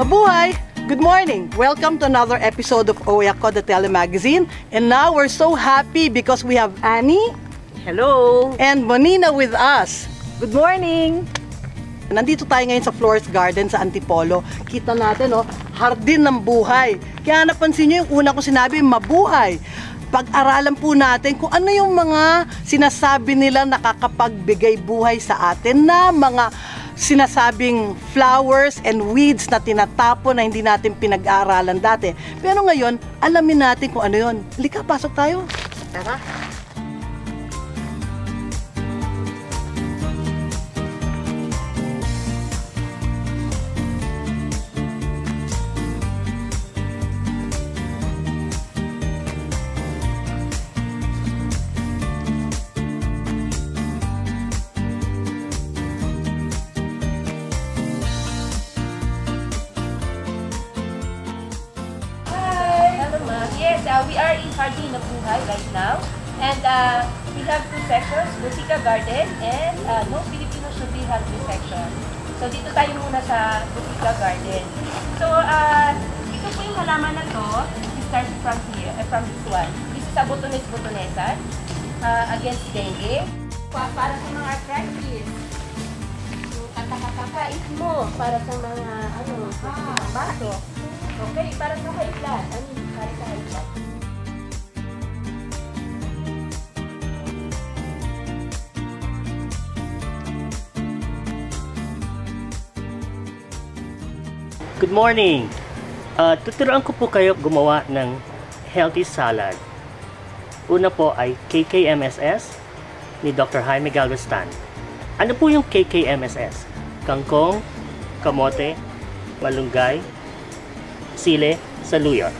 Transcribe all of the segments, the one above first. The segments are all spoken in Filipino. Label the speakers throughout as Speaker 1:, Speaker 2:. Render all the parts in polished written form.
Speaker 1: Mabuhay! Good morning! Welcome to another episode of Oyako the Telemagazine. And now we're so happy because we have Annie.
Speaker 2: Hello!
Speaker 1: And Monina with us.
Speaker 2: Good morning!
Speaker 1: Nandito tayo ngayon sa Flores Garden sa Antipolo. Kita natin, hardin ng buhay. Kaya napansin nyo yung una ko sinabi, mabuhay. Pag-aralan po natin kung ano yung mga sinasabi nila nakakapagbigay buhay sa atin na mga sinasabing flowers and weeds na tinatapon na hindi natin pinag-aaralan dati. Pero ngayon, alamin natin kung ano yun. Halika, pasok tayo.
Speaker 2: Tara!
Speaker 3: Yes, we are in Hardin ng Buhay right now. And we have two sections, Butika Garden and No Filipino Should Be Healthy section. So dito tayo muna sa Butika Garden. So ito po yung halaman na to, we start from here, from this one. This is a butones-butonesan against dengue. Para sa mga arthritis. Katakakakait mo para sa mga baso. Okay, para sa high blood. Para sa high blood.
Speaker 4: Good morning! Tuturuan ko po kayo gumawa ng healthy salad. Una po ay KKMSS ni Dr. Jaime Galvestan. Ano po yung KKMSS? Kangkong, kamote, malunggay, sile, saluyot.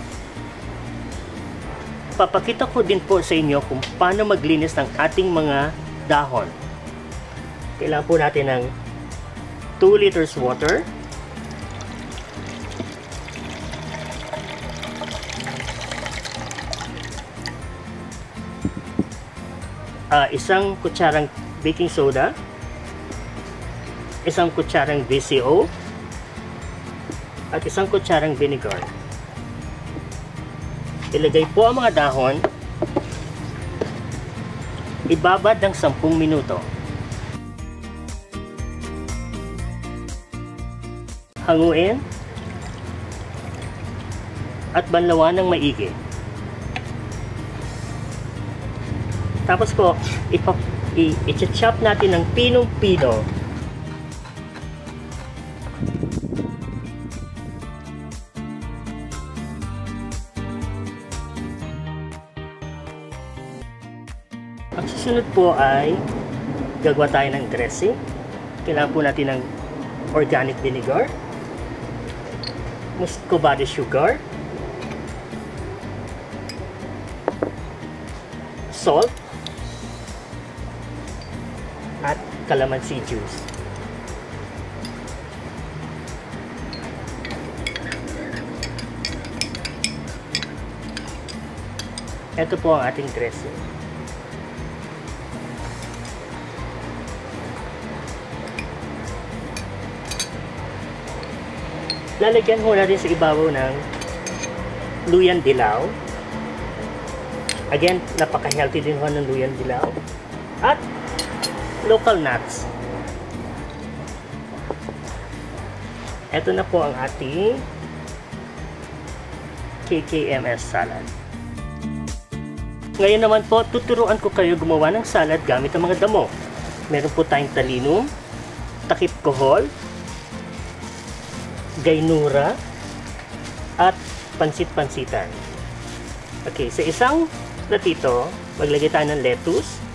Speaker 4: Papakita ko din po sa inyo kung paano maglinis ng ating mga dahon. Kailangan po natin ng 2 liters water. Isang kutsarang baking soda, isang kutsarang VCO, at isang kutsarang vinegar. Ilagay po ang mga dahon, ibabad ng 10 minuto. Hanguin at banlawan ng maigi. Tapos po, i-chop natin ng pinong-pino. Ang susunod po ay gagawa tayo ng dressing. Kailangan po natin ng organic vinegar, muscovado sugar, salt, at calamansi juice. Ito po ang ating dressing. Lalagyan ho natin sa ibabaw ng luyan dilaw. Again, napaka-healthy din ho ng luyan dilaw. At local nuts. Ito na po ang ating KKMS salad. Ngayon naman po, tuturuan ko kayo gumawa ng salad gamit ang mga damo. Meron po tayong talinum, takip kohol, gaynura, at pansit-pansitan. Okay, sa isang platito, maglagay tayo ng lettuce.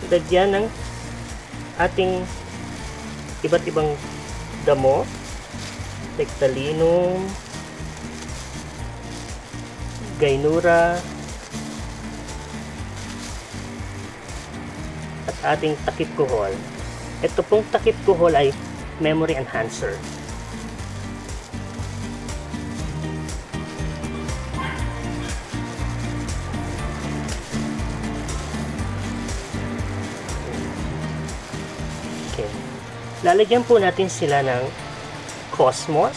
Speaker 4: Lagyan ng ating iba't ibang damo, like talinum, gaynura, at ating takip kohol. Ito pong takip kohol ay memory enhancer. Okay. Lalagyan po natin sila ng cosmos.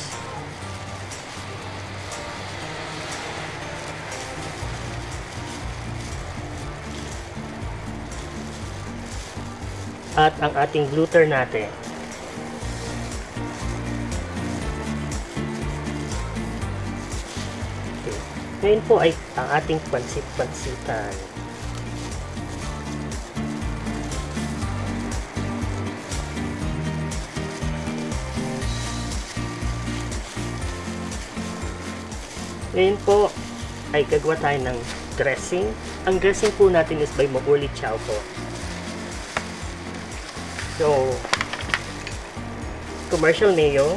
Speaker 4: At ang ating gluter natin. Okay. Ngayon po ay ang ating pansit-pansitan. Ngayon po ay gagawa tayo ng dressing. Ang dressing po natin is by Mabuli Chow po. So, commercial mayo.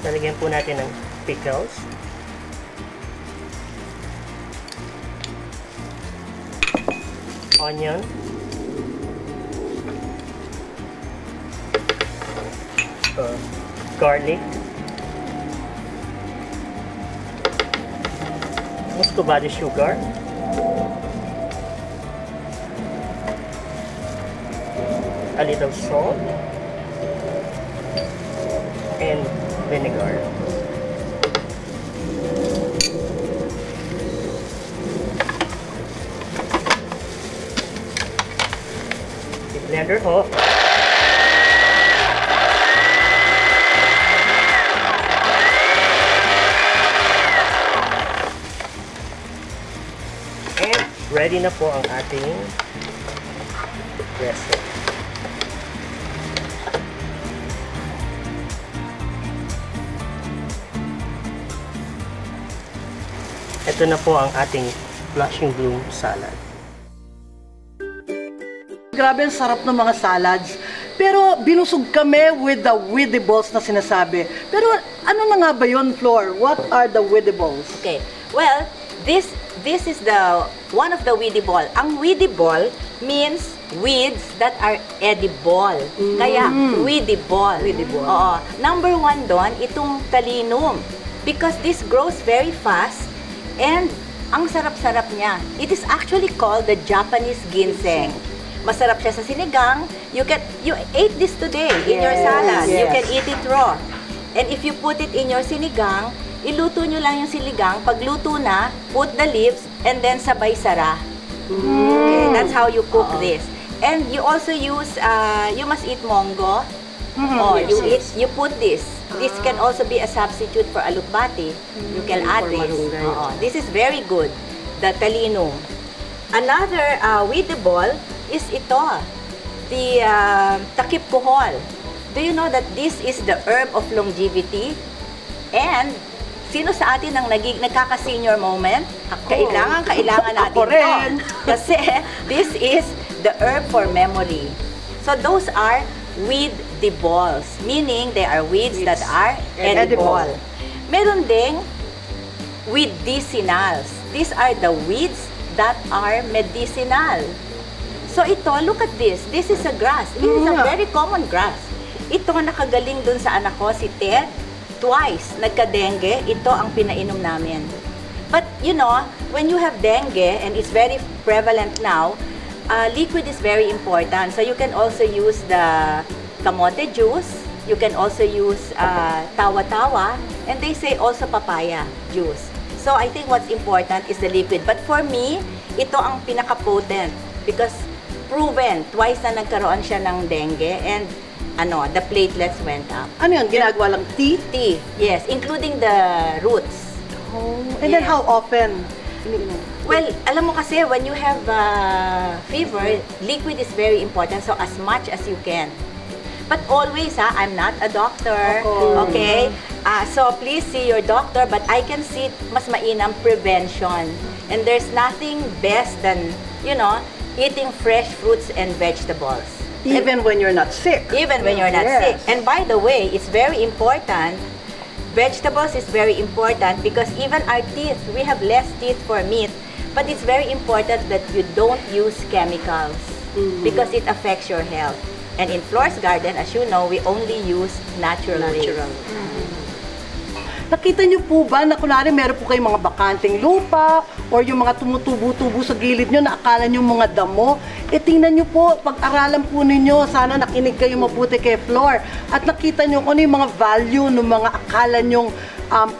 Speaker 4: Lalagyan po natin ng pickles. Onion. Garlic. Muscovado sugar. A little salt. And vinegar. I-blender ho. And ready na po ang ating dressing. Ito na po ang ating blushing bloom salad.
Speaker 1: Grabe, ang sarap ng mga salads. Pero binusog kami with the weedibles na sinasabi. Pero ano na nga ba yun, Flor? What are the weedibles?
Speaker 2: Okay. Well, this is the one of the weedy ball. Ang weedy ball means weeds that are edible. Kaya weedy ball.
Speaker 1: Weedy ball.
Speaker 2: Oo. Number 1 doon, itong talinum. Because this grows very fast and ang sarap-sarap niya. It is actually called the Japanese ginseng. Masarap siya sa sinigang. You ate this today in your salad. You
Speaker 1: Yes.
Speaker 2: can eat it raw. And if you put it in your sinigang, iluto nyo lang yung sinigang. Pagluto na, put the leaves, and then sabay sara. Okay, that's how you cook this. And you also use, you must eat mongo. Oh, you put this. This can also be a substitute for alupati. You can add this. This is very good. The talinum. Another weedable is ito, the takip kohol. Do you know that this is the herb of longevity? And sino sa atin ang nagkaka-senior moment? Kailangan natin
Speaker 1: Ako rin.
Speaker 2: ito. Kasi this is the herb for memory. So those are weedibles, meaning they are weeds that are edible. Meron ding medicinals. These are the weeds that are medicinal. So ito, look at this. This is a grass. It is a very common grass. Ito nakagaling dun sa anak ko, si Ted. Twice, nagka-dengue. Ito ang pinainom namin. But, you know, when you have dengue, and it's very prevalent now, liquid is very important. So you can also use the kamote juice. You can also use tawa-tawa. And they say also papaya juice. So I think what's important is the liquid. But for me, ito ang pinaka-potent. Because proven, twice na nagkaroon siya ng dengue and the platelets went up.
Speaker 1: Ano yun? Ginagawa lang tea?
Speaker 2: Tea, yes, including the roots.
Speaker 1: Oh. And then
Speaker 2: Yes.
Speaker 1: how often?
Speaker 2: Well, alam mo kasi, when you have fever, liquid is very important, so as much as you can. But always, I'm not a doctor, okay? So please see your doctor, but I can see mas mainam prevention. And there's nothing best than, eating fresh fruits and vegetables.
Speaker 1: Even when you're not sick.
Speaker 2: Even when you're not sick. And by the way, it's very important. Vegetables is very important because even our teeth, we have less teeth for meat. But it's very important that you don't use chemicals because it affects your health. And in Flor's Garden, as you know, we only use natural ways.
Speaker 1: Nakita nyo po ba na kunwari meron po kayong mga bakanting lupa or yung mga tumutubo-tubo sa gilid nyo na akala nyo mga damo? Tingnan nyo po, pag-aralan po ninyo, sana nakinig kayo mabuti kay Flor at nakita nyo kung ano yung mga value ng mga akala nyong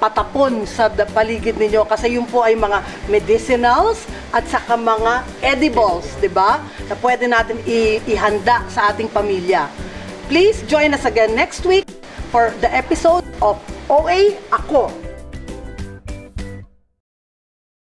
Speaker 1: patapon sa paligid ninyo kasi yun po ay mga medicinals at saka mga edibles, di ba? Na pwede natin ihanda sa ating pamilya. Please join us again next week for the episode of OA Ako.